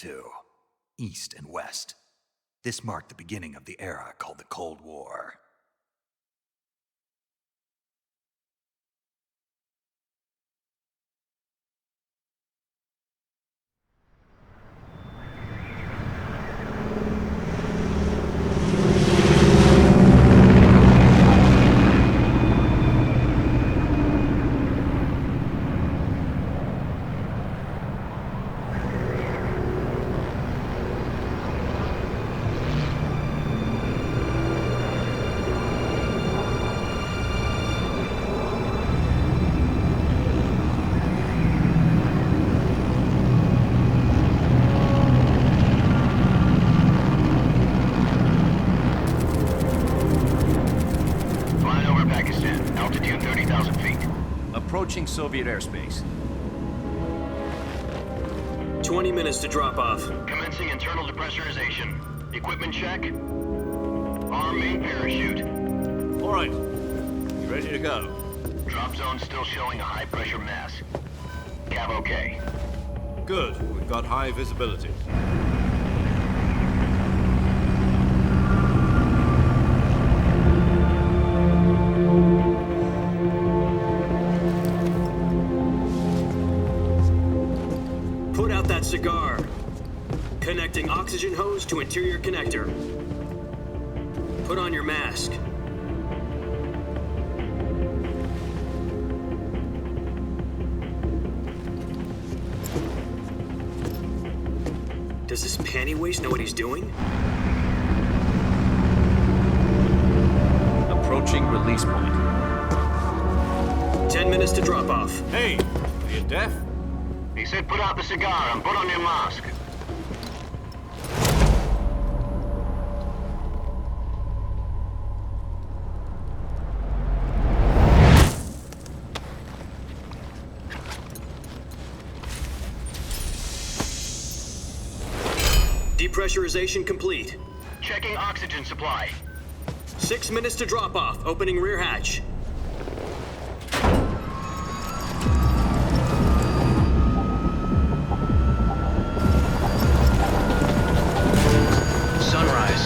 too. East and West. This marked the beginning of the era called the Cold War. Approaching Soviet airspace. 20 minutes to drop off. Commencing internal depressurization. Equipment check. Arm main parachute. All right. You ready to go? Drop zone still showing a high pressure mass. Cav okay. Good. We've got high visibility. Put out that cigar. Connecting oxygen hose to interior connector. Put on your mask. Does this panty waste know what he's doing? Approaching release point. 10 minutes to drop off. Hey, are you deaf? He said put out the cigar and put on your mask. Depressurization complete. Checking oxygen supply. 6 minutes to drop off. Opening rear hatch. Sunrise.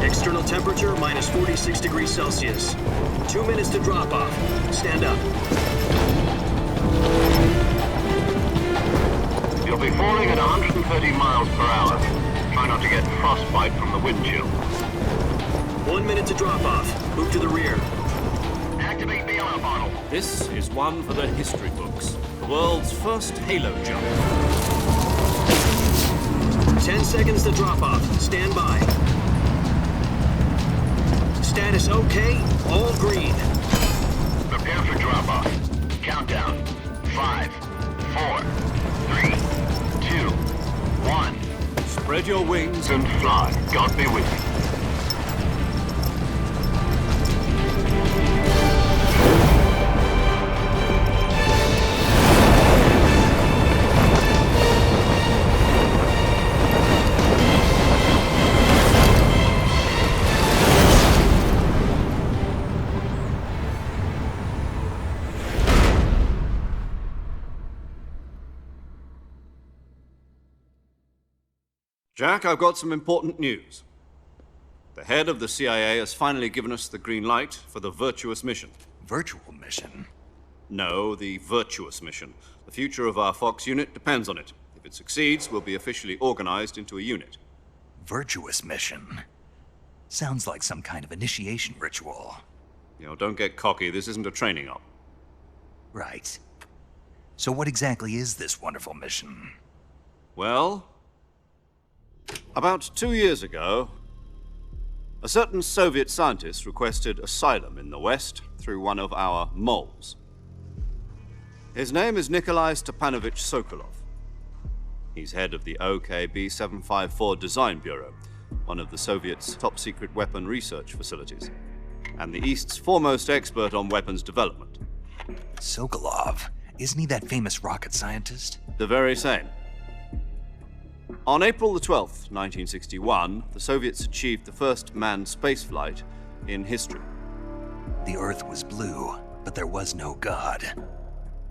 External temperature minus 46 degrees Celsius. 2 minutes to drop off. Stand up. You'll be falling at 130 miles per hour. Try not to get frostbite from the wind chill. 1 minute to drop off. Move to the rear. Activate bailout bottle. This is one for the history books. The world's first halo jump. 10 seconds to drop off. Stand by. Status okay. All green. Prepare for drop-off. Countdown. 5, 4, 3, 2, 1. Spread your wings And fly. God be with you. Jack, I've got some important news. The head of the CIA has finally given us the green light for the virtuous mission. Virtual mission? No, the virtuous mission. The future of our Fox unit depends on it. If it succeeds, we'll be officially organized into a unit. Virtuous mission? Sounds like some kind of initiation ritual. You know, don't get cocky. This isn't a training op. Right. So what exactly is this wonderful mission? Well, about 2 years ago, a certain Soviet scientist requested asylum in the West through one of our moles. His name is Nikolai Stepanovich Sokolov. He's head of the OKB-754 Design Bureau, one of the Soviets' top-secret weapon research facilities, and the East's foremost expert on weapons development. Sokolov? Isn't he that famous rocket scientist? The very same. On April the 12th, 1961, the Soviets achieved the first manned spaceflight in history. The Earth was blue, but there was no God.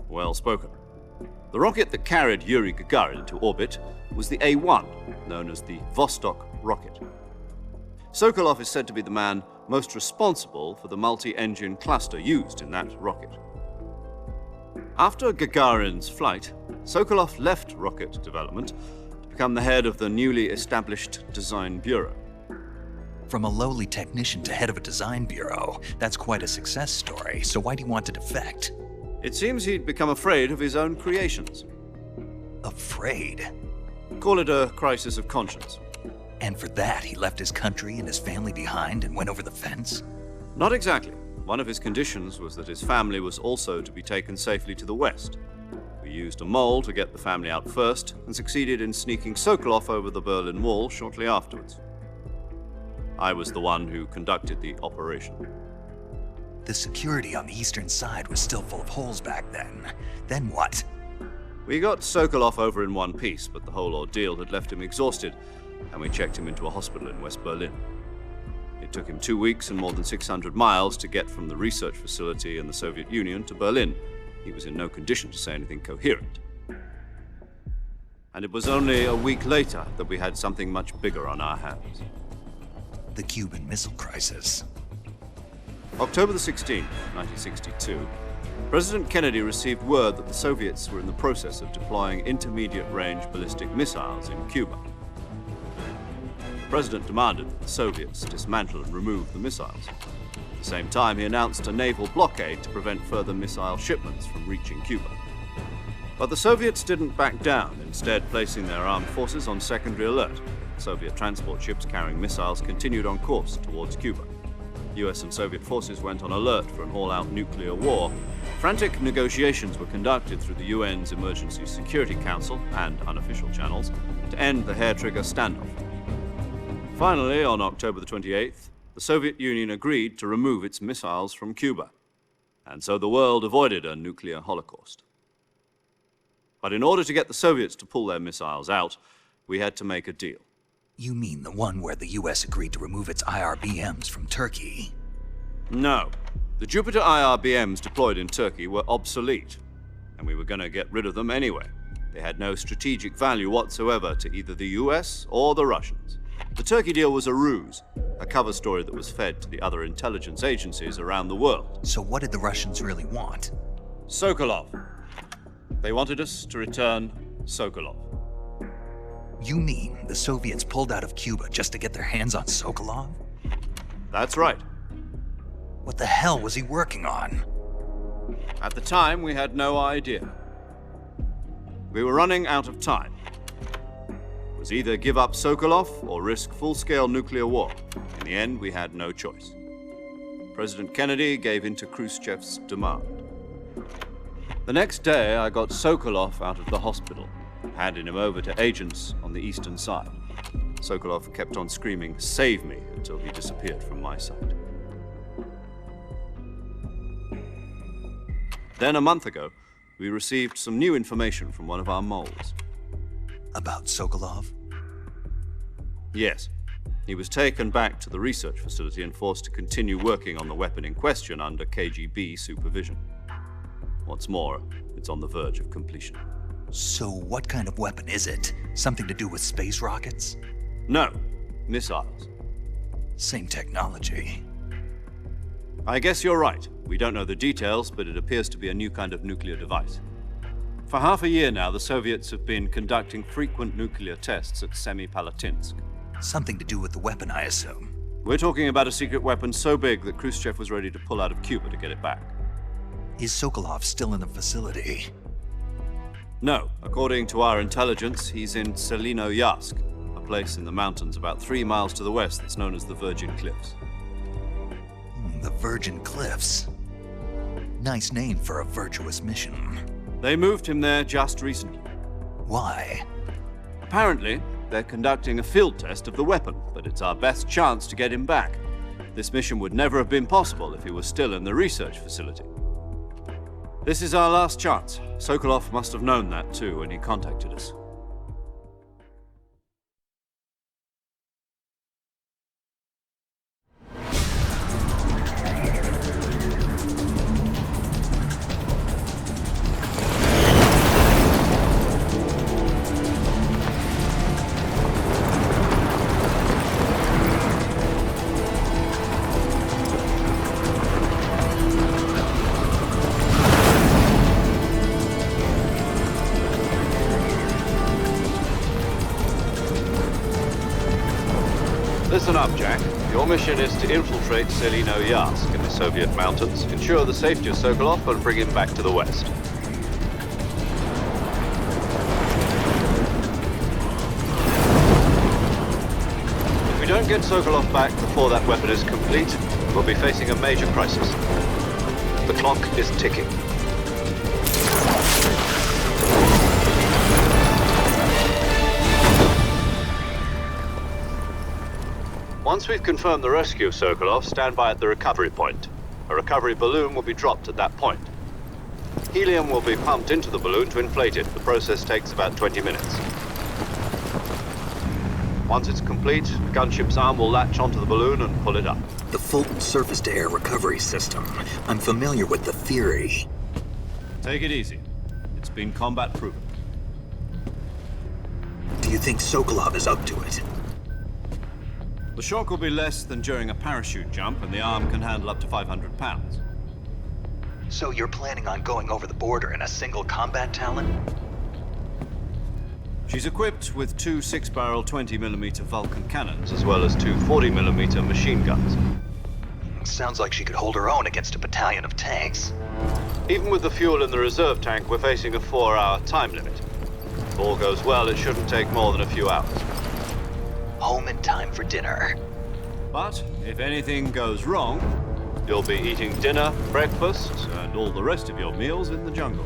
Well spoken. The rocket that carried Yuri Gagarin into orbit was the A-1, known as the Vostok rocket. Sokolov is said to be the man most responsible for the multi-engine cluster used in that rocket. After Gagarin's flight, Sokolov left rocket development to become the head of the newly established Design Bureau. From a lowly technician to head of a design bureau, that's quite a success story, so why'd he want to defect? It seems he'd become afraid of his own creations. Afraid? Call it a crisis of conscience. And for that, he left his country and his family behind and went over the fence? Not exactly. One of his conditions was that his family was also to be taken safely to the west. We used a mole to get the family out first and succeeded in sneaking Sokolov over the Berlin Wall shortly afterwards. I was the one who conducted the operation. The security on the eastern side was still full of holes back then. Then what? We got Sokolov over in one piece, but the whole ordeal had left him exhausted, and we checked him into a hospital in West Berlin. It took him 2 weeks and more than 600 miles to get from the research facility in the Soviet Union to Berlin. He was in no condition to say anything coherent. And it was only a week later that we had something much bigger on our hands. The Cuban Missile Crisis. October the 16th, 1962, President Kennedy received word that the Soviets were in the process of deploying intermediate-range ballistic missiles in Cuba. The President demanded that the Soviets dismantle and remove the missiles. At the same time, he announced a naval blockade to prevent further missile shipments from reaching Cuba. But the Soviets didn't back down, instead placing their armed forces on secondary alert. Soviet transport ships carrying missiles continued on course towards Cuba. US and Soviet forces went on alert for an all-out nuclear war. Frantic negotiations were conducted through the UN's Emergency Security Council and unofficial channels to end the hair-trigger standoff. Finally, on October the 28th, the Soviet Union agreed to remove its missiles from Cuba, and so the world avoided a nuclear holocaust. But in order to get the Soviets to pull their missiles out, we had to make a deal. You mean the one where the US agreed to remove its IRBMs from Turkey? No. The Jupiter IRBMs deployed in Turkey were obsolete, and we were going to get rid of them anyway. They had no strategic value whatsoever to either the US or the Russians. The Turkey deal was a ruse, a cover story that was fed to the other intelligence agencies around the world. So what did the Russians really want? Sokolov. They wanted us to return Sokolov. You mean the Soviets pulled out of Cuba just to get their hands on Sokolov? That's right. What the hell was he working on? At the time, we had no idea. We were running out of time. It was either give up Sokolov or risk full-scale nuclear war. In the end, we had no choice. President Kennedy gave in to Khrushchev's demand. The next day, I got Sokolov out of the hospital, handing him over to agents on the eastern side. Sokolov kept on screaming, "Save me," until he disappeared from my sight. Then a month ago, we received some new information from one of our moles. About Sokolov? Yes. He was taken back to the research facility and forced to continue working on the weapon in question under KGB supervision. What's more, it's on the verge of completion. So what kind of weapon is it? Something to do with space rockets? No, missiles. Same technology. I guess you're right. We don't know the details, but it appears to be a new kind of nuclear device. For half a year now, the Soviets have been conducting frequent nuclear tests at Semipalatinsk. Something to do with the weapon, I assume. We're talking about a secret weapon so big that Khrushchev was ready to pull out of Cuba to get it back. Is Sokolov still in the facility? No. According to our intelligence, he's in Selinoyarsk, a place in the mountains about 3 miles to the west that's known as the Virgin Cliffs. The Virgin Cliffs. Nice name for a virtuous mission. They moved him there just recently. Why? Apparently, they're conducting a field test of the weapon, but it's our best chance to get him back. This mission would never have been possible if he was still in the research facility. This is our last chance. Sokolov must have known that too when he contacted us. mission is to infiltrate Selino-Yarsk in the Soviet mountains, ensure the safety of Sokolov, and bring him back to the west. If we don't get Sokolov back before that weapon is complete, we'll be facing a major crisis. The clock is ticking. Once we've confirmed the rescue of Sokolov, stand by at the recovery point. A recovery balloon will be dropped at that point. Helium will be pumped into the balloon to inflate it. The process takes about 20 minutes. Once it's complete, the gunship's arm will latch onto the balloon and pull it up. The full surface-to-air recovery system. I'm familiar with the theory. Take it easy. It's been combat proven. Do you think Sokolov is up to it? The shock will be less than during a parachute jump, and the arm can handle up to 500 pounds. So you're planning on going over the border in a single combat Talon? She's equipped with two 6-barrel 20mm Vulcan cannons, as well as two 40mm machine guns. Sounds like she could hold her own against a battalion of tanks. Even with the fuel in the reserve tank, we're facing a 4-hour time limit. If all goes well, it shouldn't take more than a few hours. Home in time for dinner. But if anything goes wrong, you'll be eating dinner, breakfast, and all the rest of your meals in the jungle.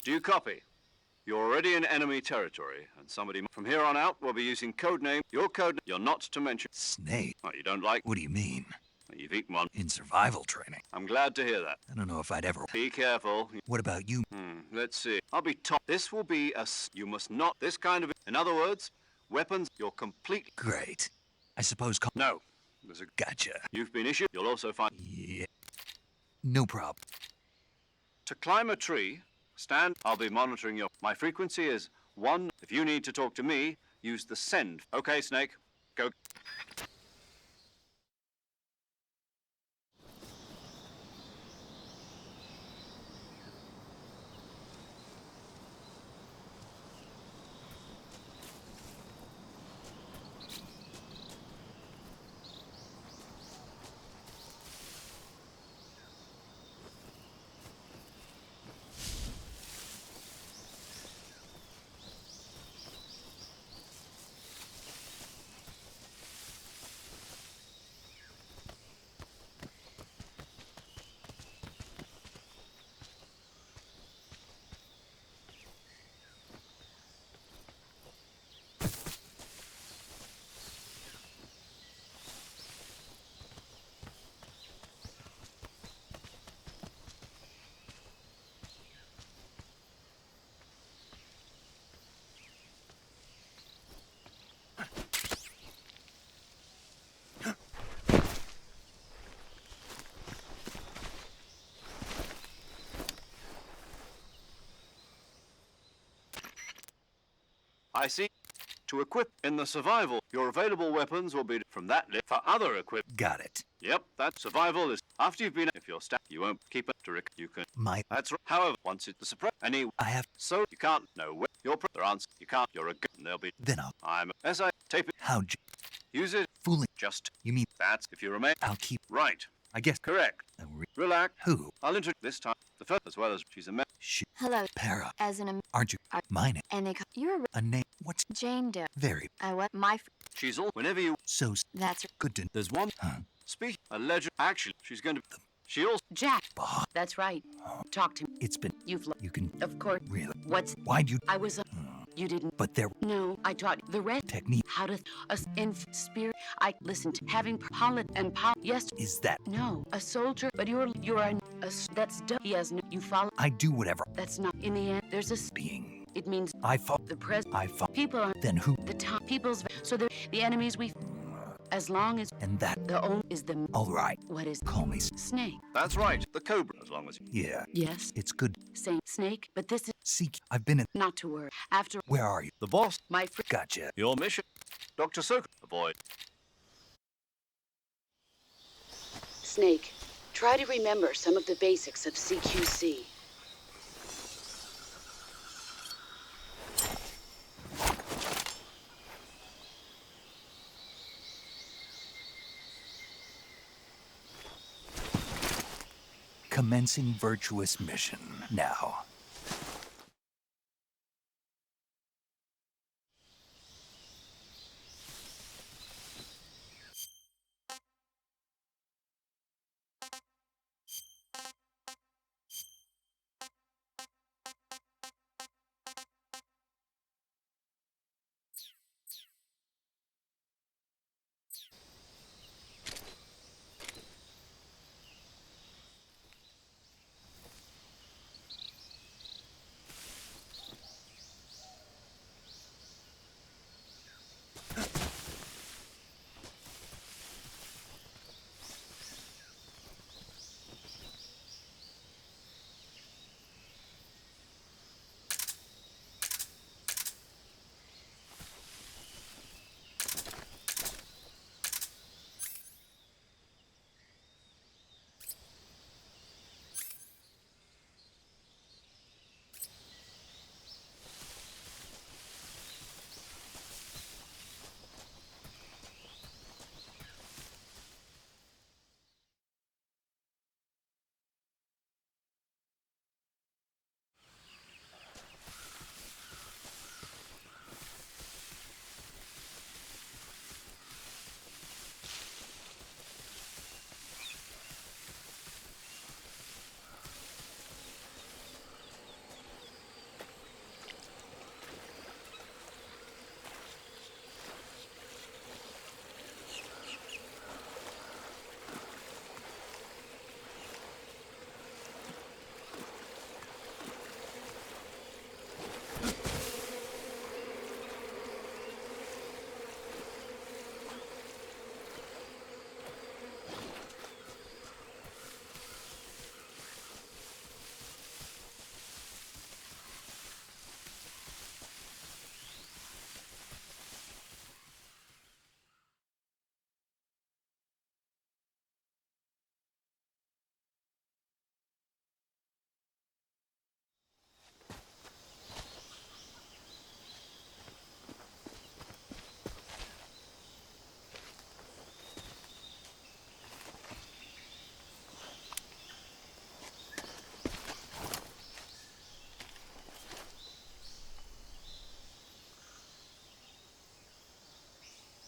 Do you copy? You're already in enemy territory, and somebody from here on out will be using codename. Your code, you're not to mention. Snake? Oh, you don't like? What do you mean? You've eaten one. In survival training. I'm glad to hear that. I don't know if I'd ever... Be careful. What about you? Let's see. I'll be top. This will be a... You must not... This kind of... In other words, weapons, you're completely... Great. I suppose... No. There's a... Gotcha. You've been issued. You'll also find... Yeah. No problem. To climb a tree, stand. I'll be monitoring your... My frequency is 1. If you need to talk to me, use the send. Okay, Snake. Go. I see. To equip in the survival, your available weapons will be from that list for other equip. Got it. Yep, that survival is after you've been. If you're stacked, you won't keep it to you can. That's right. However, once it's the suppress any, I have. so you can't know where your their answer. You can't. You're a gun. They'll be. Then I'll. I'm as I tape it. How'd you. Use it. Fooling. Just. You mean. That's if you remain. I'll keep. Right. I guess. Correct. Relax. Who? I'll introduce this time the first as well as she's a man. Hello. Para. As an Aren't you? Mine. and you're A name. What's. Jane Doe. Very. I what my She's all whenever you. So. that's Good to. There's one. Huh? Speak. A legend. Actually, she's going to. She also. Jack. Bah. That's right. Talk to me. It's been. You've. You can. Of course. Really. What's. Why'd you. I was. You didn't. But there. No, I taught the rest. Technique. How to. In spirit. I listened to having Palit and Yes. Is that. No, a soldier. But you're that's dumb. He has no. You follow. I do whatever. That's not. In the end, there's a. Being. It means I fought. the pres. I fought. People are. Then who? The top people's. So the enemies we. As long as And that. the own is the. All right. What is. Call me. Snake. That's right. The cobra. As long as. Yeah. Yes. It's good. Same snake, but this is Seek. I've been in. not to worry. After Where are you? The boss. my friend. Gotcha. Your mission. Dr. Sok. Avoid. Snake, try to remember some of the basics of CQC. Commencing virtuous mission. Now.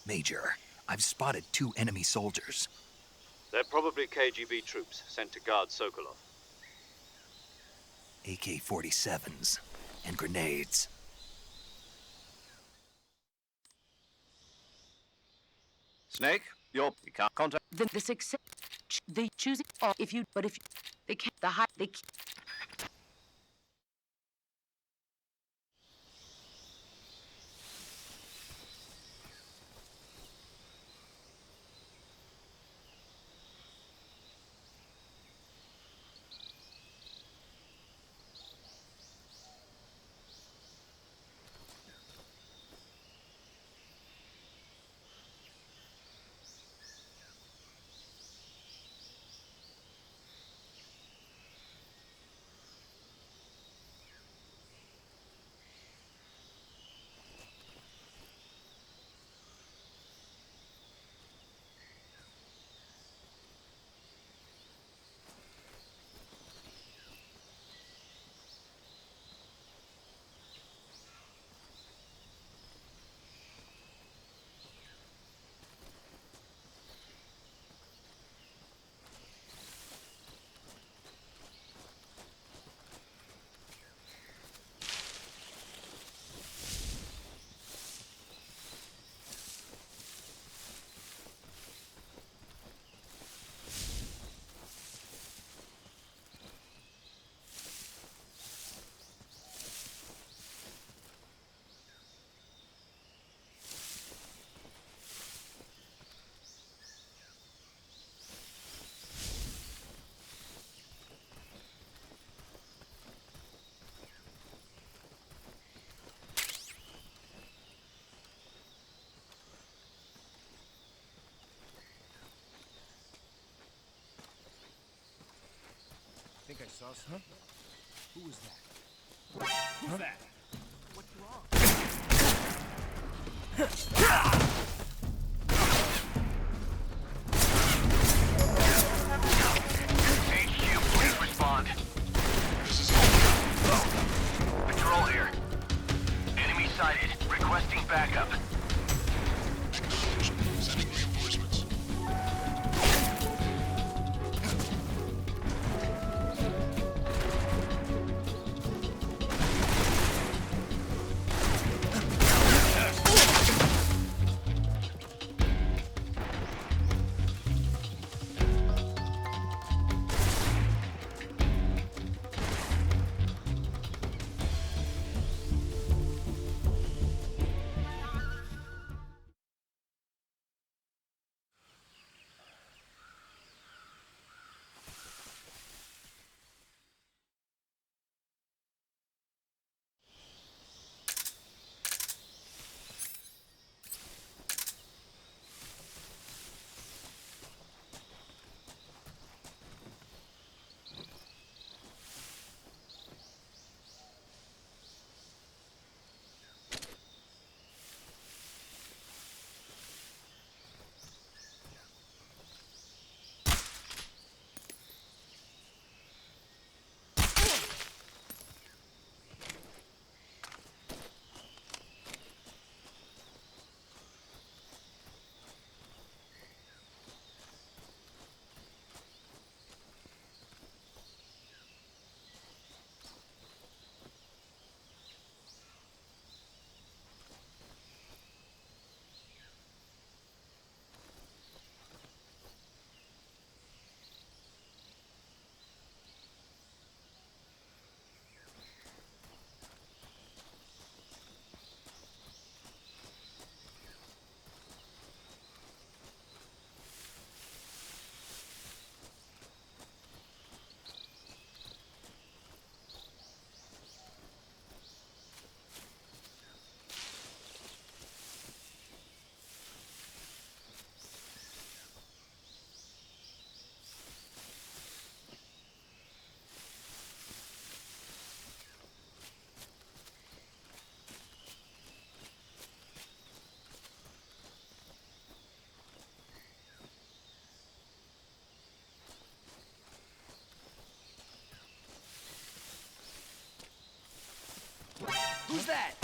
Major, I've spotted 2 enemy soldiers. They're probably KGB troops sent to guard Sokolov. AK-47s and grenades. Snake, you can't contact. The success. They choosing. Or if you. But if you, they can't. The high. They. sus, huh? Who was that? Who's that? What's wrong? HQ, please respond. This is Patrol here. Enemy sighted. Requesting backup. acknowledged. Sending reinforcements. Who's that?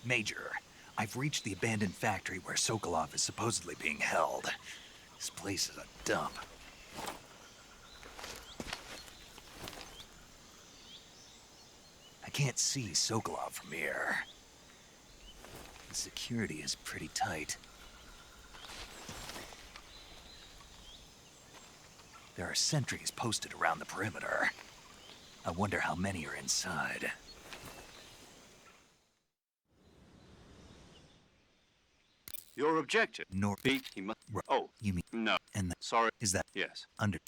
Major, I've reached the abandoned factory where Sokolov is supposedly being held. This place is a dump. I can't see Sokolov from here. The security is pretty tight. There are sentries posted around the perimeter. I wonder how many are inside. Your objective? Nor He must. Right. Oh, You mean no. and the Sorry. is that Yes. under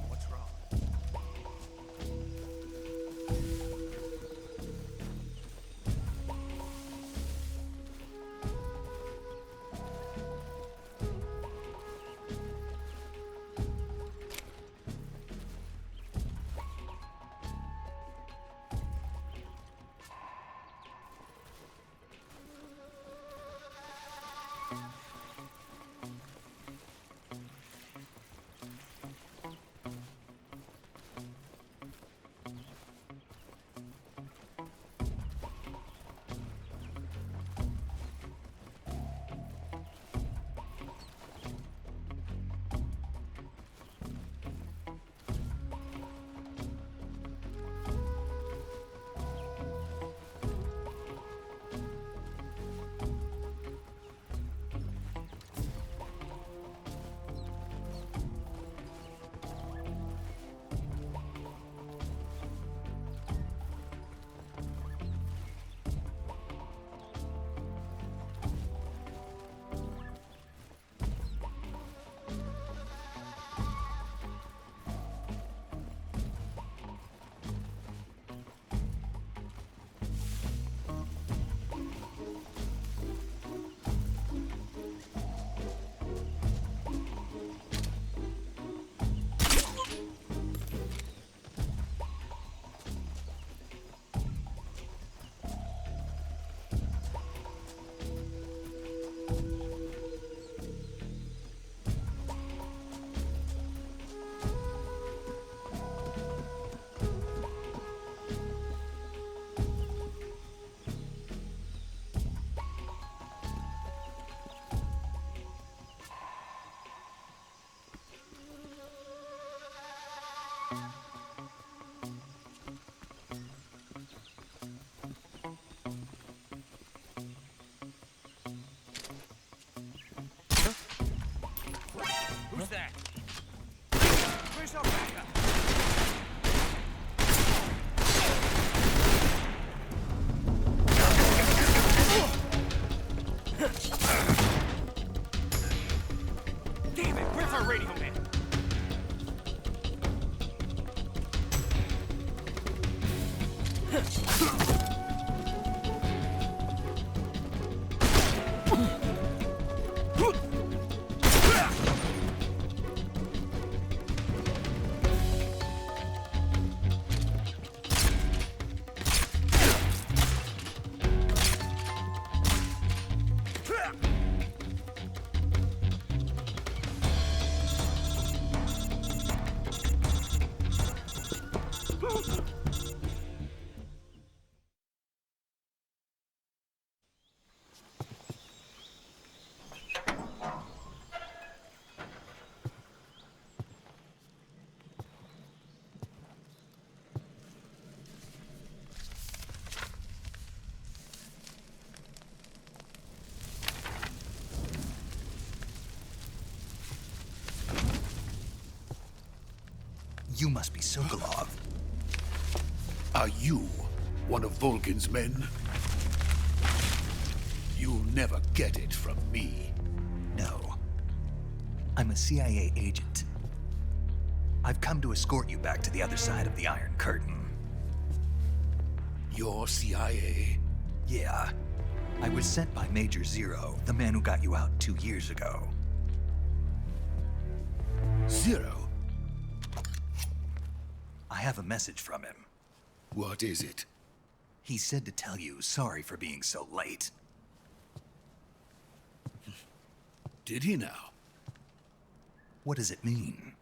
What's wrong? Who's that? Where's our backup? Damn it! Where's our radio man? You must be Sokolov. Are you one of Volgin's men? You'll never get it from me. No. I'm a CIA agent. I've come to escort you back to the other side of the Iron Curtain. You're CIA? Yeah. I was sent by Major Zero, the man who got you out 2 years ago. Zero? I have a message from him. What is it? He said to tell you sorry for being so late. Did he now? What does it mean?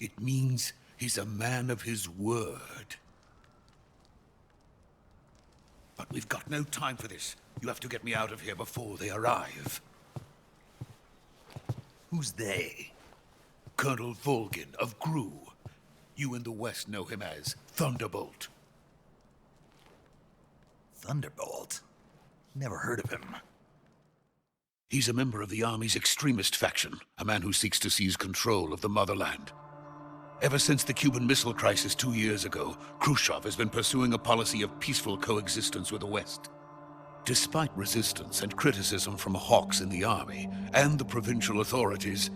It means he's a man of his word. But we've got no time for this. You have to get me out of here before they arrive. Who's they? Colonel Volgin of GRU. You in the West know him as Thunderbolt. Thunderbolt? Never heard of him. He's a member of the Army's extremist faction, a man who seeks to seize control of the motherland. Ever since the Cuban Missile Crisis 2 years ago, Khrushchev has been pursuing a policy of peaceful coexistence with the West. Despite resistance and criticism from hawks in the army and the provincial authorities,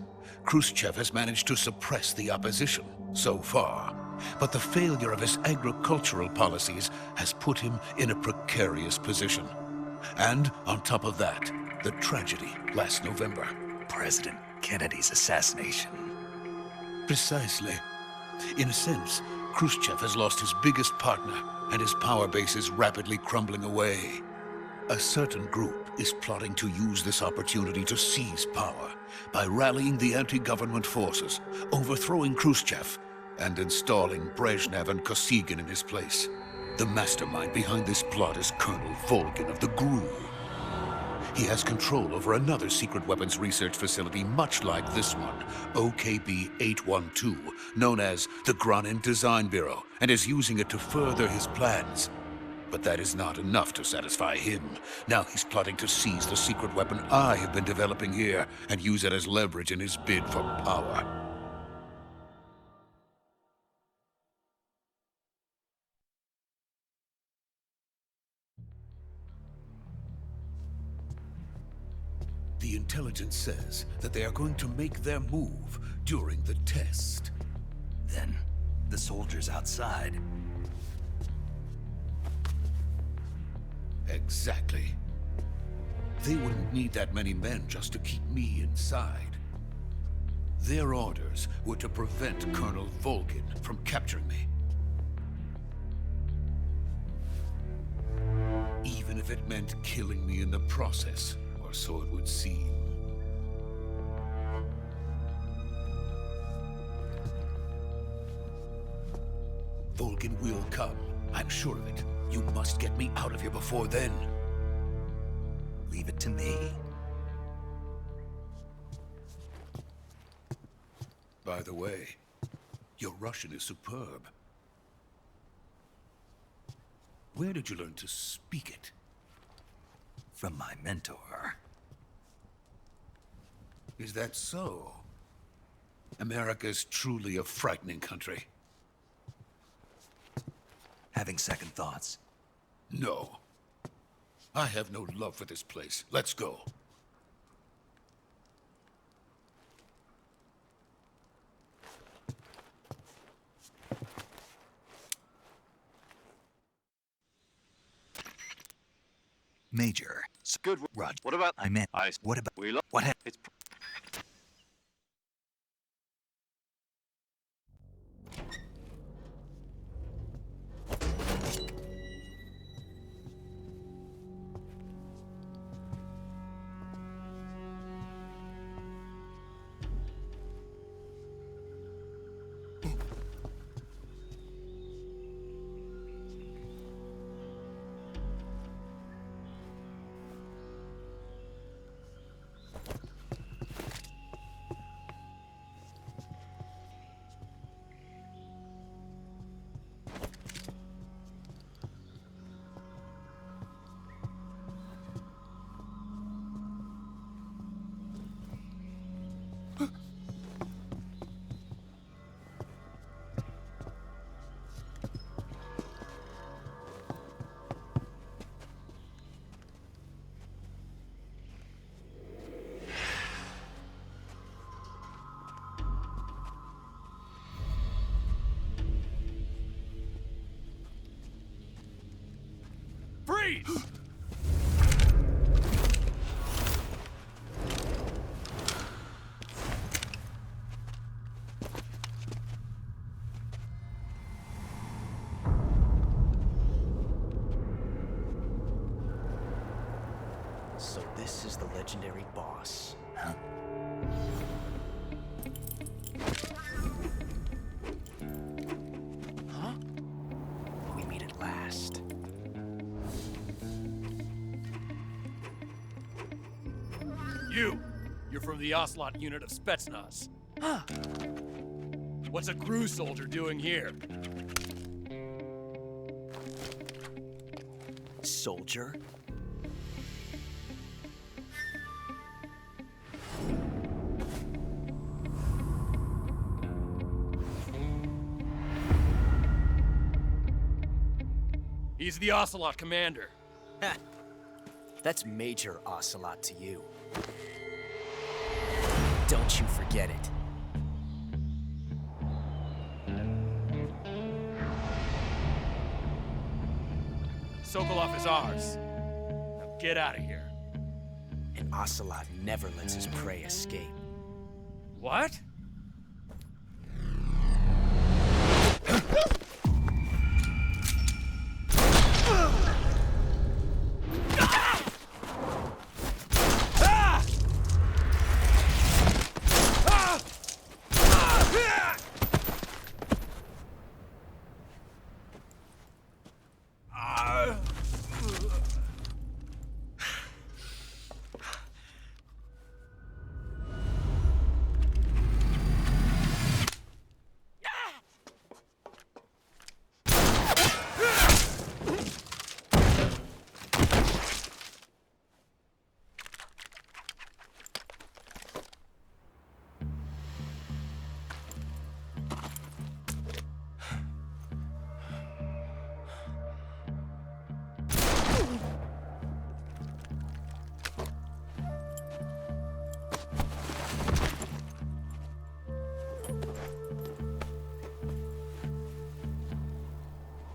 Khrushchev has managed to suppress the opposition so far. But the failure of his agricultural policies has put him in a precarious position. And on top of that, the tragedy last November. President Kennedy's assassination. Precisely. In a sense, Khrushchev has lost his biggest partner, and his power base is rapidly crumbling away. A certain group is plotting to use this opportunity to seize power by rallying the anti-government forces, overthrowing Khrushchev, and installing Brezhnev and Kosygin in his place. The mastermind behind this plot is Colonel Volgin of the GRU. He has control over another secret weapons research facility much like this one, OKB-812, known as the Granin Design Bureau, and is using it to further his plans. But that is not enough to satisfy him. Now he's plotting to seize the secret weapon I have been developing here and use it as leverage in his bid for power. The intelligence says that they are going to make their move during the test. Then, the soldiers outside. Exactly. They wouldn't need that many men just to keep me inside. Their orders were to prevent Colonel Volgin from capturing me. Even if it meant killing me in the process, or so it would seem. Volgin will come. I'm sure of it. You must get me out of here before then. Leave it to me. By the way, your Russian is superb. Where did you learn to speak it? From my mentor. Is that so? America's truly a frightening country. Having second thoughts. No. I have no love for this place. Let's go. Major. Good. Roger. What about... I meant... I... What about... We look... What happened? It's... Freeze! So this is the legendary boss. Huh? Huh? We meet at last. You're from the Ocelot unit of Spetsnaz. Huh. What's a crew soldier doing here? Soldier? He's the Ocelot commander. Ha! That's Major Ocelot to you. Don't you forget it. Sokolov is ours. Now get out of here. And Ocelot never lets his prey escape. What?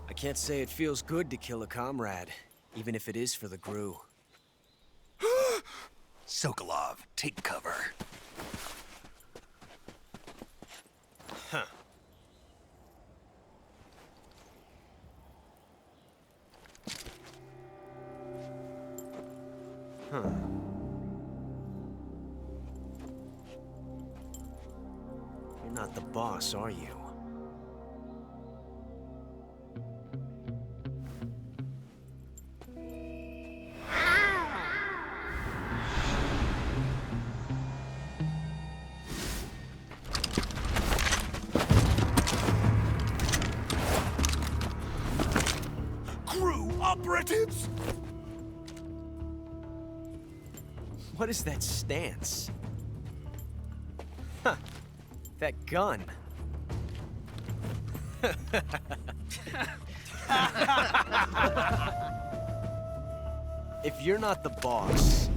I can't say it feels good to kill a comrade, even if it is for the GRU. Sokolov, take cover. Huh. Huh. You're not the boss, are you? Operatives? What is that stance? Huh. That gun. If you're not the boss,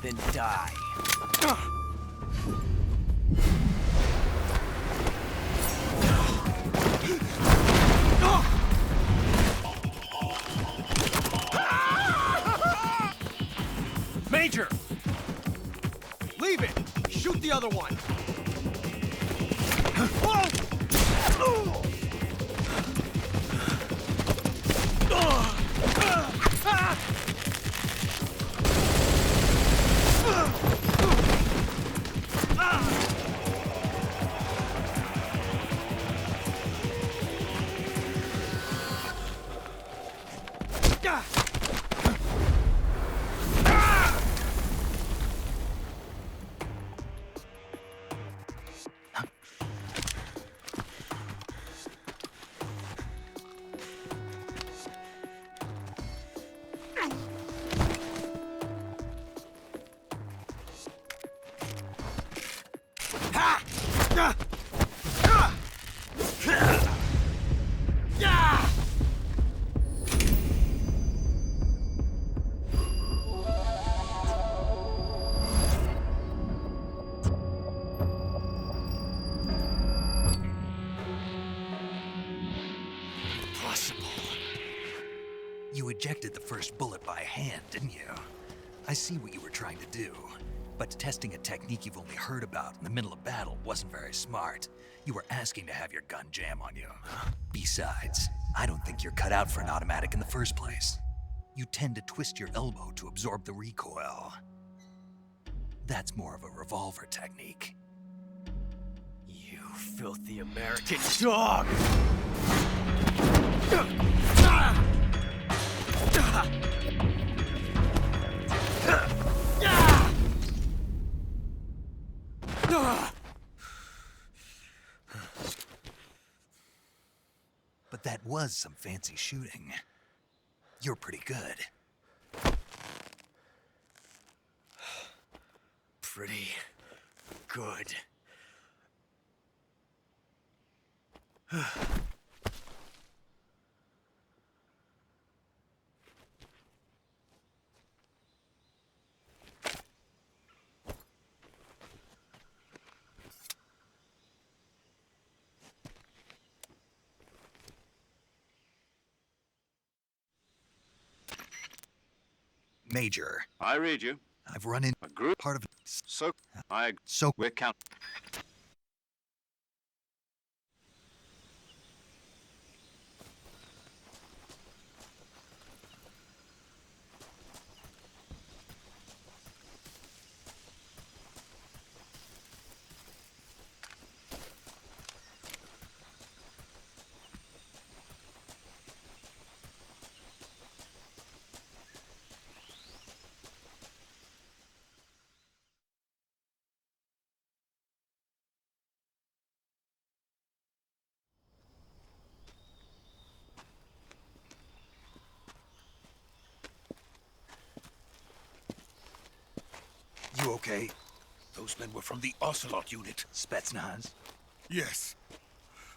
then die. Major! Leave it! Shoot the other one! You ejected the first bullet by hand, didn't you? I see what you were trying to do, but testing a technique you've only heard about in the middle of battle wasn't very smart. You were asking to have your gun jam on you. Besides, I don't think you're cut out for an automatic in the first place. You tend to twist your elbow to absorb the recoil. That's more of a revolver technique. You filthy American dog! But that was some fancy shooting. You're pretty good. Pretty good. Major, I read you. I've run in A group. part of So, we're count. You okay? Those men were from the Ocelot unit. Spetsnaz? Yes.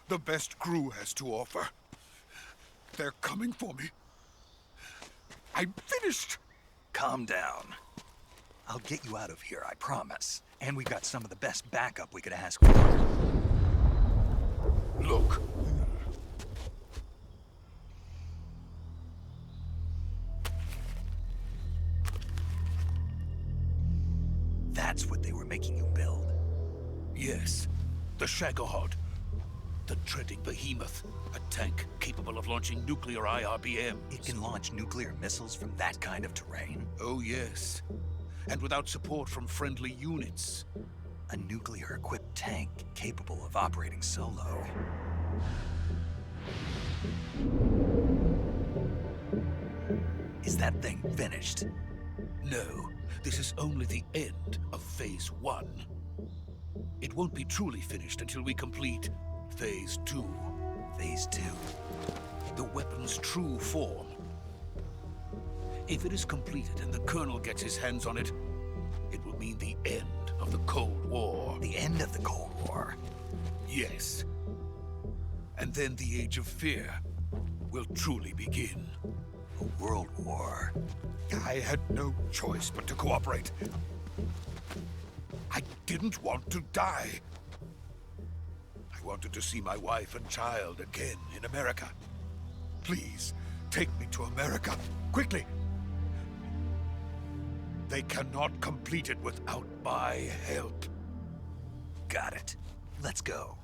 The best crew has to offer. They're coming for me. I'm finished. Calm down. I'll get you out of here, I promise. And we've got some of the best backup we could ask for. Look. That's what they were making you build. Yes. The Shagohod. The treading behemoth. A tank capable of launching nuclear IRBMs. It can launch nuclear missiles from that kind of terrain? Oh, yes. And without support from friendly units. A nuclear-equipped tank capable of operating solo. Is that thing finished? No. This is only the end of Phase 1. It won't be truly finished until we complete Phase 2. Phase 2? The weapon's true form. If it is completed and the Colonel gets his hands on it, it will mean the end of the Cold War. The end of the Cold War? Yes. And then the Age of Fear will truly begin. A world war? I had no choice but to cooperate. I didn't want to die. I wanted to see my wife and child again in America. Please, take me to America, quickly. They cannot complete it without my help. Got it. Let's go.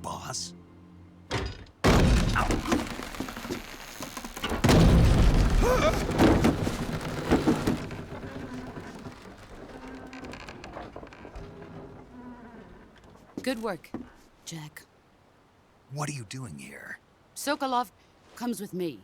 boss. Good work, Jack. What are you doing here? Sokolov comes with me.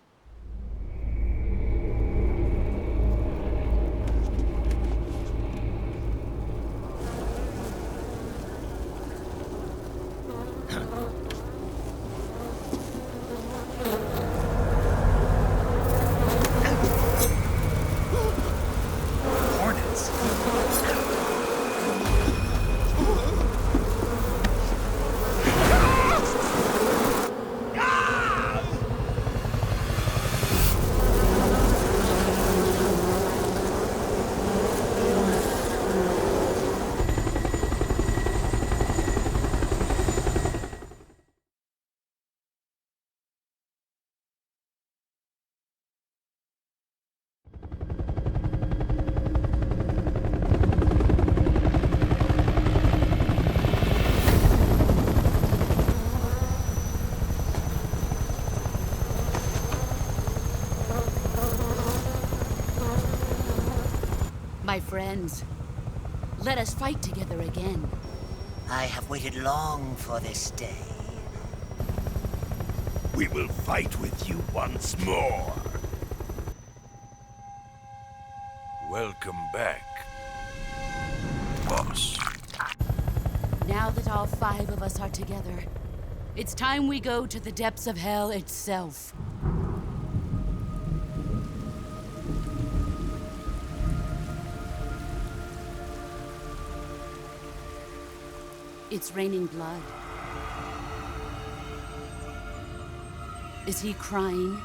Hornets? My friends, let us fight together again. I have waited long for this day. We will fight with you once more. Welcome back, boss. Now that all 5 of us are together, it's time we go to the depths of hell itself. It's raining blood. Is he crying?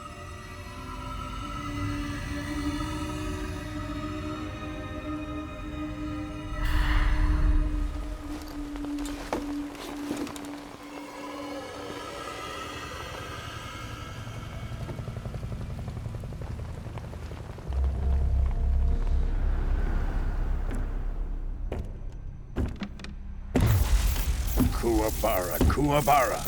Kuwabara, Kuwabara.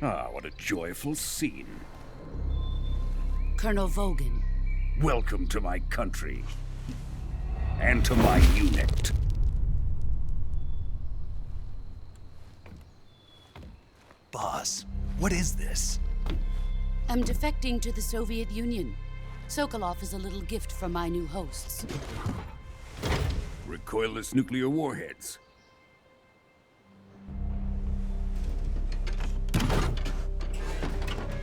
Ah, what a joyful scene. Colonel Vogan. Welcome to my country. And to my unit. Boss, what is this? I'm defecting to the Soviet Union. Sokolov is a little gift from my new hosts. Recoilless nuclear warheads.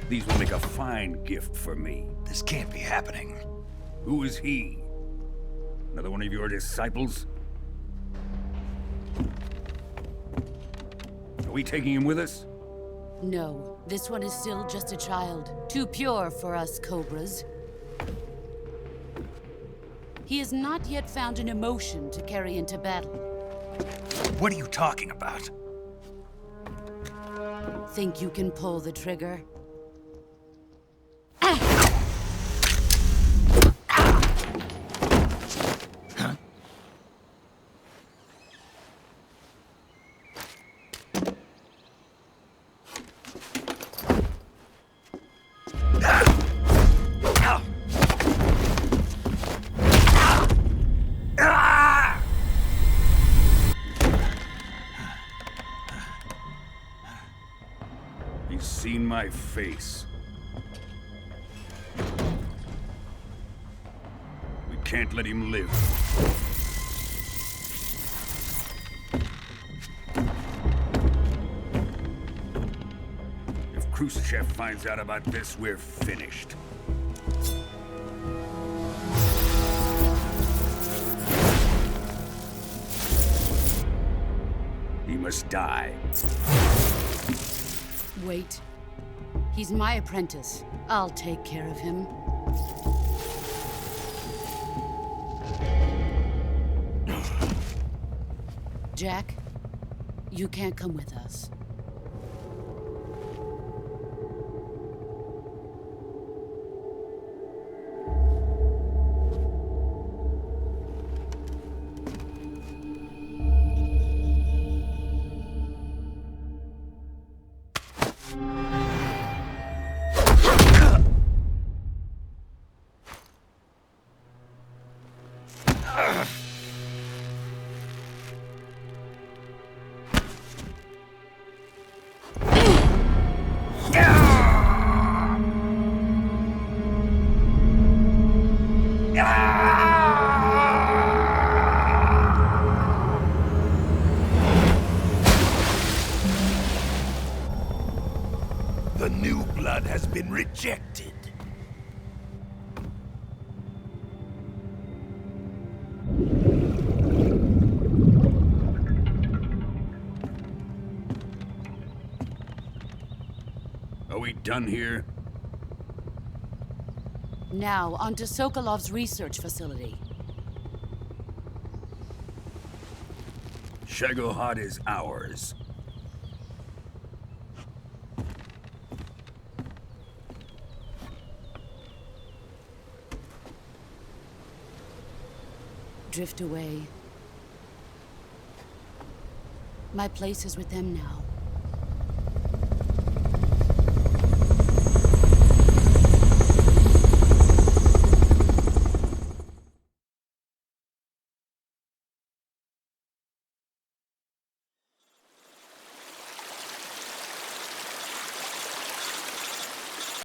These will make a fine gift for me. This can't be happening. Who is he? Another one of your disciples? Are we taking him with us? No, this one is still just a child. Too pure for us Cobras. He has not yet found an emotion to carry into battle. What are you talking about? Think you can pull the trigger? He's seen my face. We can't let him live. If Khrushchev finds out about this, we're finished. He must die. Wait. He's my apprentice. I'll take care of him. Jack, you can't come with us. The new blood has been rejected. Are we done here? Now, onto Sokolov's research facility. Shagohod is ours. Drift away. My place is with them now.